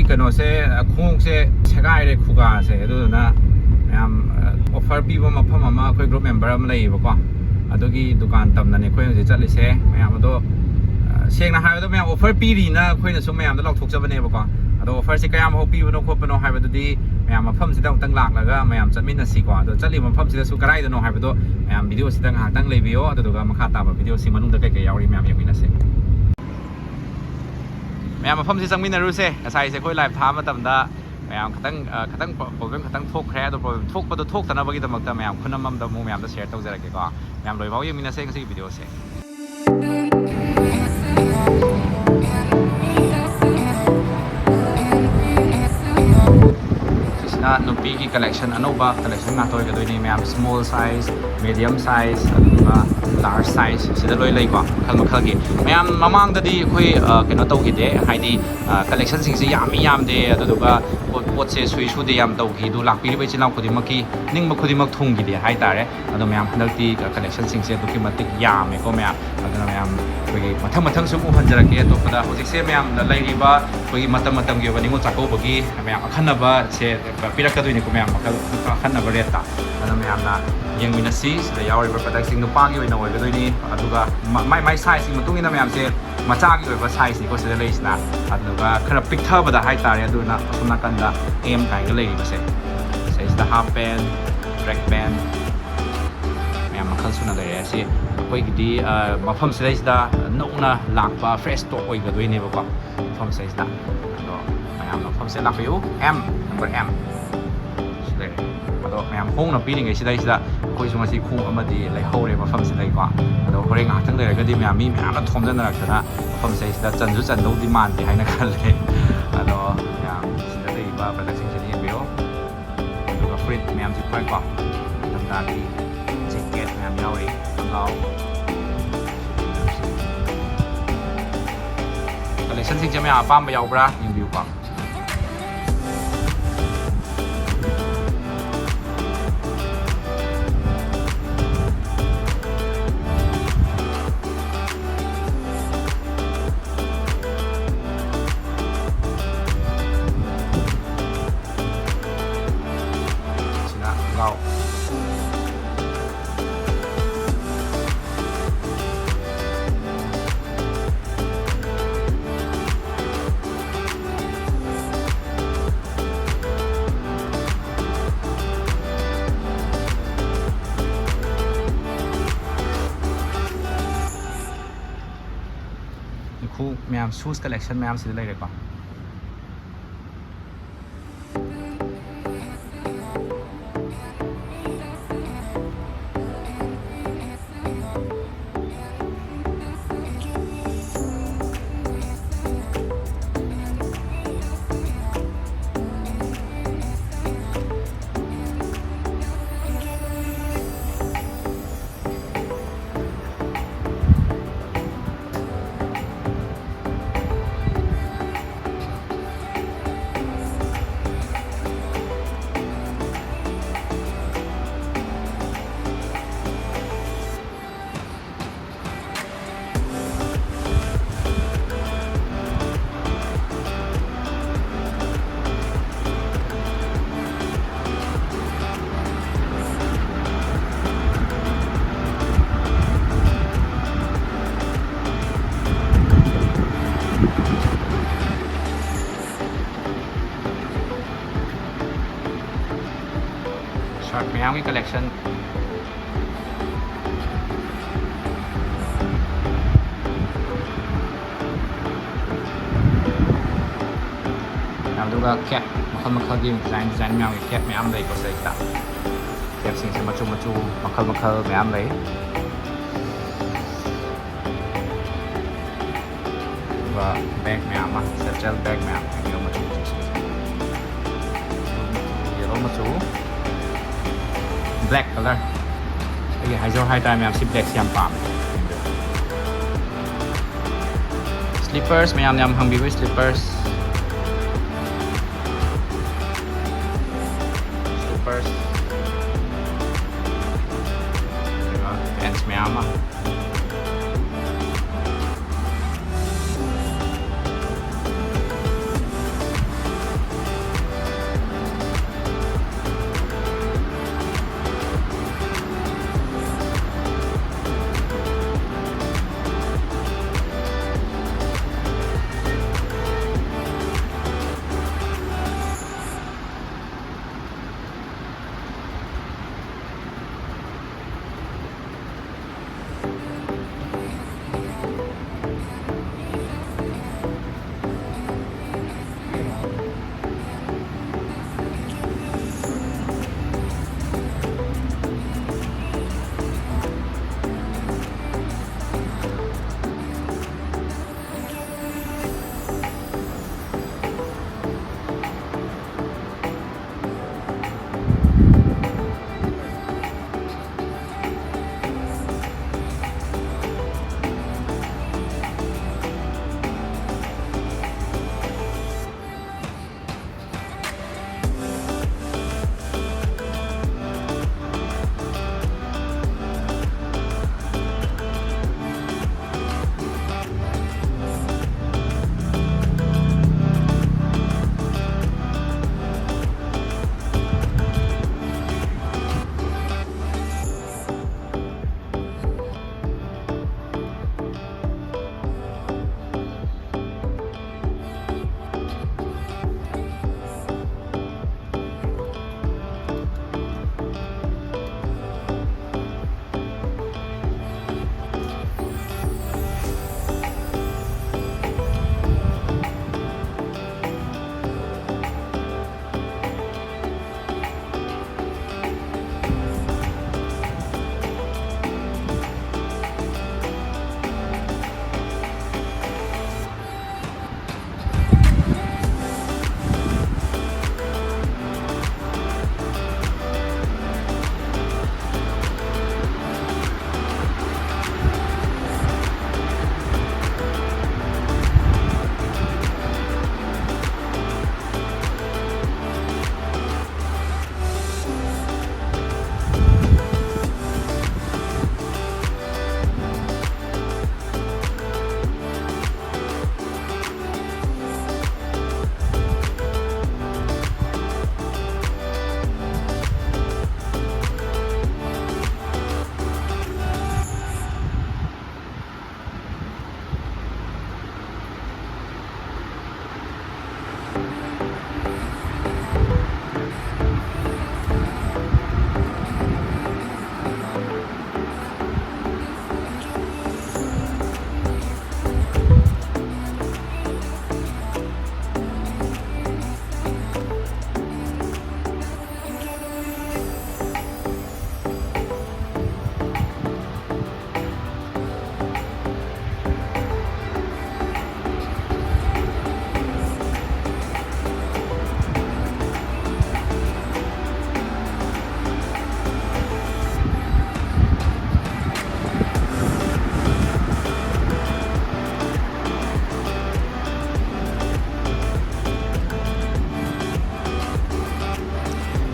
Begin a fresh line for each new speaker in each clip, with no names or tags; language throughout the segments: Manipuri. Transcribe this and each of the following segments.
ꯀꯩꯅꯣꯁꯦ ꯈꯣꯡꯁꯦ ꯁꯦꯒꯥꯏꯔꯦ ꯈꯨꯒꯥꯁꯦ ꯑꯗꯨꯗꯨꯅ ꯃꯌꯥꯝ ꯑꯣꯐꯔ ꯄꯤꯕ ꯃꯐꯝ ꯑꯃ ꯑꯩꯈꯣꯏ ꯒ꯭ꯔꯨꯞ ꯃꯦꯝꯕꯔ ꯑꯃ ꯂꯩꯌꯦꯕꯀꯣ ꯑꯗꯨꯒꯤ ꯗꯨꯀꯥꯟ ꯇꯝꯅꯅꯦ ꯑꯩꯈꯣꯏ ꯍꯧꯖꯤꯛ ꯆꯠꯂꯤꯁꯦ ꯃꯌꯥꯝ ꯑꯗꯣ ꯁꯦꯡꯅ ꯍꯥꯏꯕꯗ ꯃꯌꯥꯝ ꯑꯣꯐꯔ ꯄꯤꯔꯤꯅ ꯑꯩꯈꯣꯏꯅꯁꯨ ꯃꯌꯥꯝꯗ ꯂꯥꯎꯊꯣꯛꯆꯕꯅꯦꯕꯀꯣ ꯑꯗꯣ ꯑꯣꯐꯔꯁꯦ ꯀꯌꯥꯃꯨꯛ ꯄꯤꯕꯅꯣ ꯈꯣꯠꯄꯅꯣ ꯍꯥꯏꯕꯗꯨꯗꯤ ꯃꯌꯥꯝ ꯃꯐꯝꯁꯤꯗ ꯑꯃꯨꯛꯇꯪ ꯂꯥꯛꯂꯒ ꯃꯌꯥꯝ ꯆꯠꯃꯤꯟꯅꯁꯤꯀꯣ ꯑꯗꯣ ꯆꯠꯂꯤꯕ ꯃꯐꯝꯁꯤꯗꯁꯨ ꯀꯗꯥꯏꯗꯅꯣ ꯍꯥꯏꯕꯗꯣ ꯃꯌꯥꯝ ꯚꯤꯗꯤꯑꯣꯁꯤꯗ ꯉꯥꯏꯍꯥꯛꯇꯪ ꯂꯩꯕꯤꯌꯣ ꯑꯗꯨꯗꯨꯒ ꯃꯈꯥ ꯇꯥꯕ ꯚꯤꯗꯤꯑꯣꯁꯤ ꯃꯅꯨꯡꯗ ꯀꯩꯀꯩ ꯌꯥꯎꯔꯤ ꯃꯌꯥꯝ ꯌꯦꯡꯃꯤꯟꯅꯁꯤ ꯃꯌꯥꯝ ꯃꯐꯝꯁꯤ ꯆꯪꯃꯤꯟꯅꯔꯨꯁꯦ ꯉꯁꯥꯏꯁꯦ ꯑꯩꯈꯣꯏ ꯂꯥꯏꯚ ꯊꯥꯕ ꯃꯇꯝꯗ ꯃꯌꯥꯝ ꯈꯤꯇꯪ ꯄ꯭ꯔꯣꯕ꯭ꯂꯦꯝ ꯈꯤꯇꯪ ꯊꯣꯛꯈ꯭ꯔꯦ ꯑꯗꯣ ꯄ꯭ꯔꯣꯕ꯭ꯂꯦꯝ ꯊꯣꯛꯄꯗꯣ ꯊꯣꯛꯇꯅꯕꯒꯤꯗꯃꯛꯇ ꯃꯌꯥꯝ ꯈꯨꯟꯅꯝ ꯑꯃꯗ ꯑꯃꯨꯛ ꯃꯌꯥꯝꯗ ꯁꯦꯌꯔ ꯇꯧꯖꯔꯛꯀꯦꯀꯣ ꯃꯌꯥꯝ ꯂꯣꯏꯐꯥꯎ ꯌꯦꯡꯃꯤꯟꯅꯁꯦ ꯉꯁꯤꯒꯤ ꯚꯤꯗꯤꯑꯣꯁꯦ ꯅꯨꯄꯤꯒꯤ ꯀꯂꯦꯛꯁꯟ ꯑꯅꯧꯕ ꯀꯂꯦꯛꯁꯟ ꯉꯥꯛꯇ ꯑꯣꯏꯒꯗꯣꯏꯅꯤ ꯃꯌꯥꯝ ꯁ꯭ꯃꯣꯜ ꯁꯥꯏꯖ ꯃꯦꯗꯤꯌꯝ ꯁꯥꯏꯖ ꯑꯗꯨꯒ ꯂꯥꯔꯖ ꯁꯥꯏꯖ ꯁꯤꯗ ꯂꯣꯏ ꯂꯩꯀꯣ ꯃꯈꯜ ꯃꯈꯜꯒꯤ ꯃꯌꯥꯝ ꯃꯃꯥꯡꯗꯗꯤ ꯑꯩꯈꯣꯏ ꯀꯩꯅꯣ ꯇꯧꯈꯤꯗꯦ ꯍꯥꯏꯗꯤ ꯀꯂꯦꯛꯁꯟꯁꯤꯡꯁꯦ ꯌꯥꯝꯗꯦ ꯑꯗꯨꯗꯨꯒ ꯄꯣꯠꯁꯦ ꯁꯨꯗꯦ ꯌꯥꯝ ꯇꯧꯈꯤ ꯑꯗꯨ ꯂꯥꯛꯄꯤꯔꯤꯕ ꯏꯆꯤꯜ ꯏꯅꯥꯎ ꯈꯨꯗꯤꯡꯃꯛꯀꯤ ꯅꯤꯡꯕ ꯈꯨꯗꯤꯡꯃꯛ ꯊꯨꯡꯈꯤꯗꯦ ꯍꯥꯏꯇꯥꯔꯦ ꯑꯗꯣ ꯃꯌꯥꯝ ꯍꯟꯗꯛꯇꯤ ꯀꯂꯦꯛꯁꯟꯁꯤꯡꯁꯦ ꯑꯗꯨꯛꯀꯤ ꯃꯇꯤꯛ ꯌꯥꯝꯃꯦꯀꯣ ꯃꯌꯥꯝ ꯑꯗꯨꯅ ꯃꯌꯥꯝ ꯑꯩꯈꯣꯏꯒꯤ ꯃꯊꯪ ꯁꯨꯝ ꯎꯍꯟꯖꯔꯛꯀꯦ ꯑꯇꯣꯞꯄꯗ ꯍꯧꯖꯤꯛꯁꯦ ꯃꯌꯥꯝꯅ ꯂꯩꯔꯤꯕ ꯑꯩꯈꯣꯏꯒꯤ ꯃꯇꯝꯒꯤ ꯑꯣꯏꯕ ꯅꯤꯉꯣꯜ ꯆꯥꯛꯀꯧꯕꯒꯤ ꯃꯌꯥꯝ ꯑꯈꯟꯅꯕꯁꯦ ꯄꯤꯔꯛꯀꯗꯣꯏꯅꯤꯀꯣ ꯃꯌꯥꯝ ꯃꯈꯜ ꯑꯈꯟꯅꯕ ꯔꯦꯠꯇ ꯑꯗꯨꯅ ꯃꯌꯥꯝꯅ ꯌꯦꯡꯃꯤꯟꯅꯁꯤ ꯁꯤꯗ ꯌꯥꯎꯔꯤꯕ ꯄ꯭ꯔꯗꯛꯁꯤꯡ ꯅꯨꯄꯥꯒꯤ ꯑꯣꯏꯅ ꯑꯣꯏꯒꯗꯣꯏꯅꯤ ꯑꯗꯨꯒ ꯃꯥꯏ ꯁꯥꯏꯖꯀꯤ ꯃꯇꯨꯡ ꯏꯟꯅ ꯃꯌꯥꯝꯁꯦ ꯃꯆꯥꯒꯤ ꯑꯣꯏꯕ ꯁꯥꯏꯖꯅꯤꯀꯣ ꯁꯤꯗ ꯂꯩꯔꯤꯁꯤꯅ ꯑꯗꯨꯒ ꯈꯔ ꯄꯤꯛꯊꯕꯗ ꯍꯥꯏꯇꯥꯔꯦ ꯑꯗꯨꯅ ꯑꯁꯣꯝ ꯅꯥꯀꯟꯗ ꯑꯦꯝ ꯀꯥꯏꯅ ꯂꯩꯔꯤꯕꯁꯦ ꯁꯤꯗꯩꯁꯤꯗ ꯍꯥꯞ ꯄꯦꯟ ꯇ꯭ꯔꯦꯛ ꯄꯦꯟ ꯃꯌꯥꯝ ꯃꯈꯜ ꯁꯨꯅ ꯂꯩꯔꯦ ꯑꯁꯤ ꯑꯩꯈꯣꯏꯒꯤꯗꯤ ꯃꯐꯝ ꯁꯤꯗꯩꯁꯤꯗ ꯅꯧꯅ ꯂꯥꯛꯄ ꯐ꯭ꯔꯦꯁ ꯁ꯭ꯇꯣꯛ ꯑꯣꯏꯒꯗꯣꯏꯅꯦꯕꯀꯣ ꯃꯐꯝ ꯁꯤꯗꯩꯁꯤꯗ ꯑꯗꯣ ꯃꯌꯥꯝ ꯃꯐꯝꯁꯦ ꯂꯥꯛꯄꯤꯌꯨ ꯅꯝꯕꯔ M ꯁꯤꯗ ꯑꯗꯣ ꯃꯌꯥꯝ ꯍꯣꯡꯅ ꯄꯤꯔꯤꯉꯩ ꯁꯤꯗꯩꯁꯤꯗ ꯑꯩꯈꯣꯏꯁꯨ ꯉꯁꯤ ꯈꯣꯡꯎꯞ ꯑꯃꯗꯤ ꯂꯩꯍꯧꯔꯦ ꯃꯐꯝꯁꯤꯗꯩꯀꯣ ꯑꯗꯣ ꯍꯣꯔꯦꯟ ꯉꯥꯏꯍꯥꯛꯇꯪ ꯂꯩꯔꯒꯗꯤ ꯃꯤ ꯃꯌꯥꯝꯅ ꯊꯣꯝꯖꯤꯟꯅꯔꯛꯇꯅ ꯃꯐꯝꯁꯤꯗꯩꯁꯤꯗ ꯆꯟꯗꯧꯗꯤ ꯃꯥꯟꯗꯦ ꯍꯥꯏꯅ ꯈꯜꯂꯦ ꯑꯗꯣ ꯃꯌꯥꯝ ꯁꯤꯗ ꯂꯩꯔꯤꯕ ꯄ꯭ꯔꯗꯛꯁꯤꯡꯁꯤꯗ ꯌꯦꯡꯕꯤꯌꯣ ꯑꯗꯨꯒ ꯐꯨꯔꯤꯠ ꯃꯌꯥꯝꯁꯤ ꯐꯔꯦꯀꯣ ꯏꯪꯊꯝꯊꯥꯒꯤ ꯖꯦꯀꯦꯠ ꯃꯌꯥꯝ ꯌꯥꯎꯔꯤ ꯈꯣꯡꯒ꯭ꯔꯥꯎ ꯀꯂꯦꯛꯁꯟꯁꯤꯡꯁꯦ ꯃꯌꯥꯝ ꯑꯄꯥꯝꯕ ꯌꯥꯎꯕ꯭ꯔꯥ ꯌꯦꯡꯕꯤꯌꯨꯀꯣ sina khonggau khu mềm shoes collection mềm sida leireko short mềm cái collection ꯑꯗꯨꯒ ꯀꯦꯞ ꯃꯈꯜꯒꯤ ꯗꯤꯖꯥꯏꯟ ꯃꯌꯥꯝꯒꯤ ꯀꯦꯞ ꯃꯌꯥꯝ ꯂꯩꯀꯣ ꯁꯤꯗꯩꯁꯤꯗ ꯀꯦꯞꯁꯤꯡꯁꯦ ꯃꯆꯨ ꯃꯈꯜ ꯃꯌꯥꯝ ꯂꯩ ꯑꯗꯨꯒ ꯕꯦꯛ ꯃꯌꯥꯝ ꯑꯃ ꯁꯦꯇꯜ ꯕꯦꯛ ꯃꯌꯥꯝ ꯌꯦꯡꯕꯤꯌꯣ ꯃꯆꯨꯁꯤꯡꯁꯦ ꯌꯦꯜꯂꯣ ꯃꯆꯨ ꯕ꯭ꯂꯦꯛ ꯀꯂꯔ ꯑꯩꯒꯤ ꯍꯥꯏꯖꯧ ꯍꯥꯏꯇꯥꯔꯦ ꯃꯌꯥꯝ ꯁꯤ ꯕ꯭ꯂꯦꯛꯁꯤ ꯌꯥꯝ ꯄꯥꯝꯃꯦ slippers mayam yam hangbibo slippers pants mayam ama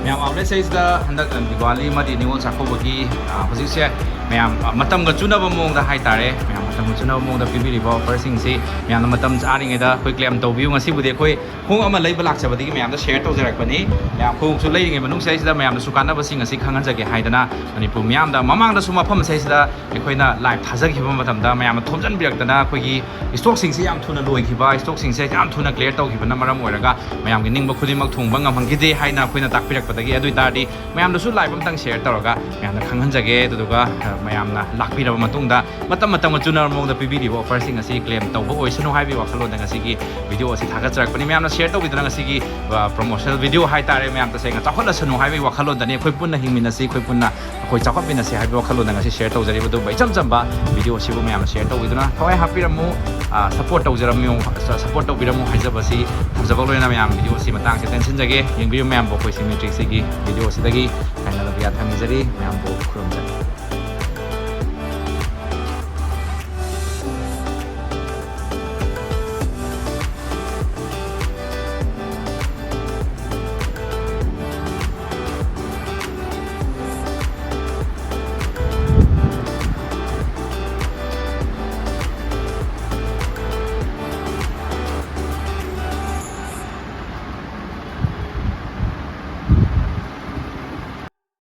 ꯃꯌꯥꯝ ꯑꯥꯎꯠꯂꯦꯠ ꯁꯤꯗ ꯍꯟꯗꯛ ꯗꯤꯋꯥꯂꯤ ꯑꯃꯗꯤ ꯅꯤꯉꯣꯜ ꯆꯥꯛꯀꯧꯕꯒꯤ ꯍꯧꯖꯤꯛꯁꯦ ꯃꯌꯥꯝ ꯃꯇꯝꯒ ꯆꯨꯅꯕ ꯃꯑꯣꯡꯗ ꯍꯥꯏꯇꯥꯔꯦ ꯃꯌꯥꯝ ꯃꯇꯝꯒ ꯆꯨꯅꯕ ꯃꯑꯣꯡꯗ ꯄꯤꯕꯤꯔꯤꯕ ꯑꯣꯐꯔꯁꯤꯡꯁꯤ ꯃꯌꯥꯝꯅ ꯃꯇꯝ ꯆꯥꯔꯤꯉꯩꯗ ꯑꯩꯈꯣꯏ ꯀ꯭ꯂꯦꯝ ꯇꯧꯕꯤꯌꯨ ꯉꯁꯤꯕꯨꯗꯤ ꯑꯩꯈꯣꯏ ꯈꯣꯡꯎꯞ ꯑꯃ ꯂꯩꯕ ꯂꯥꯛꯆꯕꯗꯒꯤ ꯃꯌꯥꯝꯗ ꯁꯦꯌꯔ ꯇꯧꯖꯔꯛꯄꯅꯤ ꯃꯌꯥꯝ ꯈꯣꯡꯎꯞꯁꯨ ꯂꯩꯔꯤꯉꯩ ꯃꯅꯨꯡꯁꯤꯗ ꯃꯌꯥꯝꯗꯁꯨ ꯀꯥꯟꯅꯕꯁꯤꯡ ꯑꯁꯤ ꯈꯪꯍꯟꯖꯒꯦ ꯍꯥꯏꯗꯅ ꯃꯅꯤꯄꯨꯔ ꯃꯤꯌꯥꯝꯗ ꯃꯃꯥꯡꯗꯁꯨ ꯃꯐꯝ ꯑꯁꯤꯗ ꯑꯩꯈꯣꯏꯅ ꯂꯥꯏꯚ ꯊꯥꯖꯈꯤꯕ ꯃꯇꯝꯗ ꯃꯌꯥꯝꯅ ꯊꯣꯝꯖꯤꯟꯕꯤꯔꯛꯇꯅ ꯑꯩꯈꯣꯏꯒꯤ ꯁ꯭ꯇꯣꯛꯁꯤꯡꯁꯤ ꯌꯥꯝ ꯊꯨꯅ ꯂꯣꯏꯈꯤꯕ ꯁ꯭ꯇꯣꯛꯁꯤꯡꯁꯦ ꯌꯥꯝ ꯊꯨꯅ ꯀ꯭ꯂꯤꯌꯔ ꯇꯧꯈꯤꯕꯅ ꯃꯔꯝ ꯑꯣꯏꯔꯒ ꯃꯌꯥꯝꯒꯤ ꯅꯤꯡꯕ ꯈꯨꯗꯤꯡꯃꯛ ꯊꯨꯡꯕ ꯉꯝꯍꯟꯈꯤꯗꯦ ꯍꯥꯏꯅ ꯑꯩꯈꯣꯏꯅ ꯇꯥꯛꯄꯤꯔꯛꯄꯗꯒꯤ ꯑꯗꯨ ꯑꯣꯏꯇꯥꯔꯗꯤ ꯃꯌꯥꯝꯗꯁꯨ ꯂꯥꯏꯚ ꯑꯃꯇꯪ ꯁꯦꯌꯔ ꯇꯧꯔꯒ ꯃꯌꯥꯝꯅ ꯈꯪꯍꯟꯖꯒꯦ ꯑꯗꯨꯗꯨꯒ ꯃꯌꯥꯝꯅ ꯂꯥꯛꯄꯤꯔꯕ ꯃꯇꯨꯡꯗ ꯃꯇꯝꯒ ꯆꯨꯅꯕ ꯃꯑꯣꯡꯗ ꯄꯤꯕꯤꯔꯤꯕ ꯑꯣꯐꯔꯁꯤꯡ ꯑꯁꯤ ꯀ꯭ꯂꯦꯝ ꯇꯧꯕ ꯑꯣꯏꯁꯅꯨ ꯍꯥꯏꯕꯒꯤ ꯋꯥꯈꯜꯂꯣꯟꯗ ꯉꯁꯤꯒꯤ ꯚꯤꯗꯤꯑꯣ ꯑꯁꯤ ꯊꯥꯒꯠꯆꯔꯛꯄꯅꯤ ꯃꯌꯥꯝꯅ ꯁꯦꯌꯔ ꯇꯧꯕꯤꯗꯨꯅ ꯉꯁꯤꯒꯤ ꯄ꯭ꯔꯣꯃꯣꯁꯅꯦꯜ ꯚꯤꯗꯤꯑꯣ ꯍꯥꯏꯇꯥꯔꯦ ꯃꯌꯥꯝ ꯇꯁꯦꯡꯅ ꯆꯥꯎꯈꯠꯂꯁꯅꯨ ꯍꯥꯏꯕꯒꯤ ꯋꯥꯈꯜꯂꯣꯟꯗꯅꯤ ꯑꯩꯈꯣꯏ ꯄꯨꯟꯅ ꯍꯤꯡꯃꯤꯟꯅꯁꯤ ꯑꯩꯈꯣꯏ ꯄꯨꯟꯅ ꯑꯩꯈꯣꯏ ꯆꯥꯎꯈꯠꯃꯤꯟꯅꯁꯤ ꯍꯥꯏꯕꯒꯤ ꯋꯥꯈꯜꯂꯣꯟꯗ ꯉꯁꯤ ꯁꯦꯌꯔ ꯇꯧꯖꯔꯤꯕ ꯑꯗꯨꯒ ꯏꯆꯝ ꯆꯝꯕ ꯚꯤꯗꯤꯑꯣ ꯑꯁꯤꯕꯨ ꯃꯌꯥꯝꯅ ꯁꯦꯌꯔ ꯇꯧꯕꯤꯗꯨꯅ ꯊꯋꯥꯏ ꯍꯥꯞꯄꯤꯔꯝꯃꯨ ꯁꯞꯄꯣꯔꯠ ꯇꯧꯖꯔꯝꯃꯨ ꯁꯞꯄꯣꯔꯠ ꯇꯧꯕꯤꯔꯝꯃꯨ ꯍꯥꯏꯖꯕꯁꯤ ꯊꯝꯖꯕ ꯂꯣꯏꯅ ꯃꯌꯥꯝ ꯚꯤꯗꯤꯑꯣ ꯑꯁꯤ ꯃꯇꯥꯡꯁꯤ ꯇꯦꯟꯁꯤꯟꯖꯒꯦ ꯌꯦꯡꯕꯤꯌꯨ ꯃꯌꯥꯝꯕꯨ ꯑꯩꯈꯣꯏ ꯁꯤꯃꯦꯇ꯭ꯔꯤꯛꯁꯤꯒꯤ ꯚꯤꯗꯤꯑꯣ ꯑꯁꯤꯗꯒꯤ ꯀꯥꯏꯅꯕ ꯀꯌꯥ ꯊꯝꯖꯔꯤ ꯃꯌꯥꯝꯕꯨ ꯈꯨꯔꯨꯝꯖꯔꯤ